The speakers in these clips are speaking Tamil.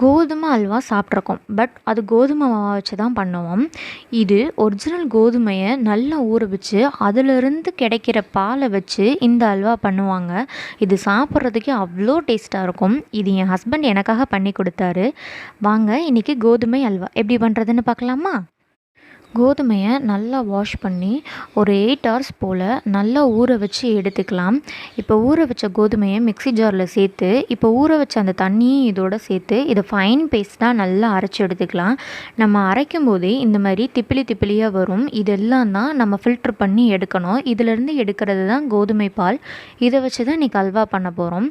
கோதுமை அல்வா சாப்பிட்ருக்கோம். பட் அது கோதுமை மாவை வச்சு தான் பண்ணுவோம். இது ஒரிஜினல் கோதுமையை நல்லா ஊற வச்சு அதிலிருந்து கிடைக்கிற பாலை வச்சு இந்த அல்வா பண்ணுவாங்க. இது சாப்பிட்றதுக்கே அவ்வளோ டேஸ்ட்டாக இருக்கும். இது என் ஹஸ்பண்ட் எனக்காக பண்ணி கொடுத்தாரு. வாங்க இன்றைக்கி கோதுமை அல்வா எப்படி பண்ணுறதுன்னு பார்க்கலாமா? கோதுமையை நல்லா வாஷ் பண்ணி ஒரு 8 ஹவர்ஸ் போல் நல்லா ஊற வச்சு எடுத்துக்கலாம். இப்போ ஊற வச்ச கோதுமையை மிக்ஸி ஜாரில் சேர்த்து இப்போ ஊற வச்ச அந்த தண்ணியும் இதோடு சேர்த்து இதை ஃபைன் பேஸ்ட்டாக நல்லா அரைச்சி எடுத்துக்கலாம். நம்ம அரைக்கும் போதே இந்த மாதிரி திப்பிலி திப்பிலியாக வரும். இதெல்லாம் தான் நம்ம ஃபில்ட்ரு பண்ணி எடுக்கணும். இதிலேருந்து எடுக்கிறது தான் கோதுமை பால். இதை வச்சு தான் இன்றைக்கி அல்வா பண்ண போகிறோம்.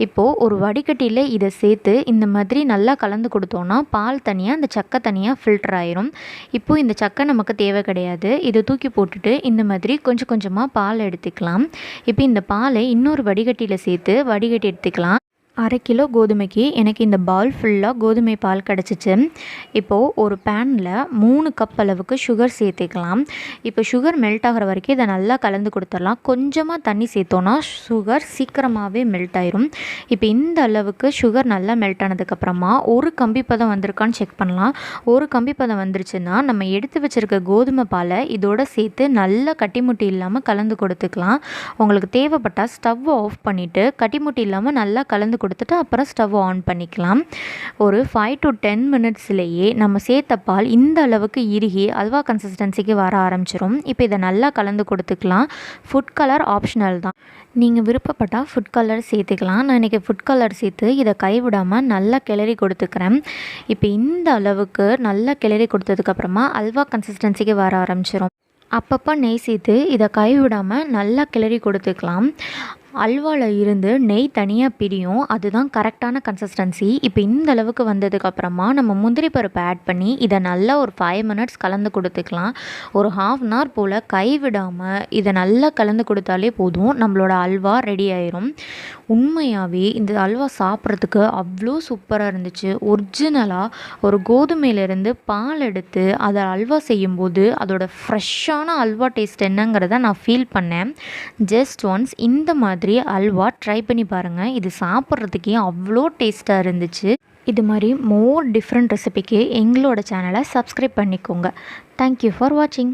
இப்போது ஒரு வடிகட்டியில் இதை சேர்த்து இந்த மாதிரி நல்லா கலந்து கொடுத்தோன்னா பால் தனியாக அந்த சக்கை தனியாக ஃபில்டர் ஆயிரும். இப்போது இந்த சக்கை நமக்கு தேவை கிடையாது. இதை தூக்கி போட்டுட்டு இந்த மாதிரி கொஞ்சம் கொஞ்சமாக பால் எடுத்துக்கலாம். இப்போ இந்த பாலை இன்னொரு வடிகட்டியில் சேர்த்து வடிகட்டி எடுத்துக்கலாம். 1/2 கிலோ கோதுமைக்கு எனக்கு இந்த பால் ஃபுல்லாக கோதுமை பால் கிடச்சிச்சு. இப்போது ஒரு பேனில் 3 கப் அளவுக்கு சுகர் சேர்த்துக்கலாம். இப்போ சுகர் மெல்ட் ஆகிற வரைக்கும் இதை நல்லா கலந்து கொடுத்துடலாம். கொஞ்சமாக தண்ணி சேர்த்தோன்னா சுகர் சீக்கிரமாகவே மெல்ட் ஆயிரும். இப்போ இந்த அளவுக்கு சுகர் நல்லா மெல்ட் ஆனதுக்கப்புறமா ஒரு கம்பி பதம் வந்திருக்கான்னு செக் பண்ணலாம். ஒரு கம்பி பதம் வந்துருச்சுன்னா நம்ம எடுத்து வச்சுருக்க கோதுமை பாலை இதோடு சேர்த்து நல்லா கட்டிமுட்டி இல்லாமல் கலந்து கொடுத்துக்கலாம். உங்களுக்கு தேவைப்பட்டால் ஸ்டவ்வை ஆஃப் பண்ணிவிட்டு கட்டிமுட்டி இல்லாமல் நல்லா கலந்து கொடுத்துட்டு அப்புறம் ஸ்டவ் ஆன் பண்ணிக்கலாம். ஒரு 5 to 10 மினிட்ஸ்லேயே நம்ம சேர்த்த பால் இந்த அளவுக்கு இறுகி அல்வா கன்சிஸ்டன்சிக்கு வர ஆரம்பிச்சிடும். இப்போ இதை நல்லா கலந்து கொடுத்துக்கலாம். ஃபுட் கலர் ஆப்ஷனல் தான். நீங்கள் விருப்பப்பட்டால் ஃபுட் கலர் சேர்த்துக்கலாம். நான் இன்றைக்கி ஃபுட் கலர் சேர்த்து இதை கைவிடாமல் நல்லா கிளறி கொடுத்துக்கிறேன். இப்போ இந்த அளவுக்கு நல்லா கிளறி கொடுத்ததுக்கப்புறமா அல்வா கன்சிஸ்டன்சிக்கு வர ஆரம்பிச்சிடும். அப்பப்போ நெய் சேர்த்து இதை கைவிடாமல் நல்லா கிளறி கொடுத்துக்கலாம். அல்வாவில் இருந்து நெய் தனியாக பிரியும். அதுதான் கரெக்டான கன்சிஸ்டன்சி. இப்போ இந்த அளவுக்கு வந்ததுக்கப்புறமா நம்ம முந்திரி பருப்பை ஆட் பண்ணி இதை நல்லா ஒரு 5 மினிட்ஸ் கலந்து கொடுத்துக்கலாம். ஒரு 1/2 அன் ஹவர் போல் கைவிடாமல் இதை நல்லா கலந்து கொடுத்தாலே போதும், நம்மளோட அல்வா ரெடி ஆயிரும். உண்மையாகவே இந்த அல்வா சாப்பிட்றதுக்கு அவ்வளோ சூப்பராக இருந்துச்சு. ஒரிஜினலாக ஒரு கோதுமையிலேருந்து பால் எடுத்து அதை அல்வா செய்யும்போது அதோட ஃப்ரெஷ்ஷான அல்வா டேஸ்ட் என்னங்கிறத நான் ஃபீல் பண்ணேன். ஜஸ்ட் ஒன்ஸ் இந்த மாதிரி அல்வா ட்ரை பண்ணி பாருங்கள். இது சாப்பிட்றதுக்கே அவ்வளோ டேஸ்ட்டாக இருந்துச்சு. இது மாதிரி மோர் டிஃப்ரெண்ட் ரெசிபிக்கு எங்களோட சேனலை சப்ஸ்கிரைப் பண்ணிக்கோங்க. தேங்க்யூ ஃபார் வாட்சிங்.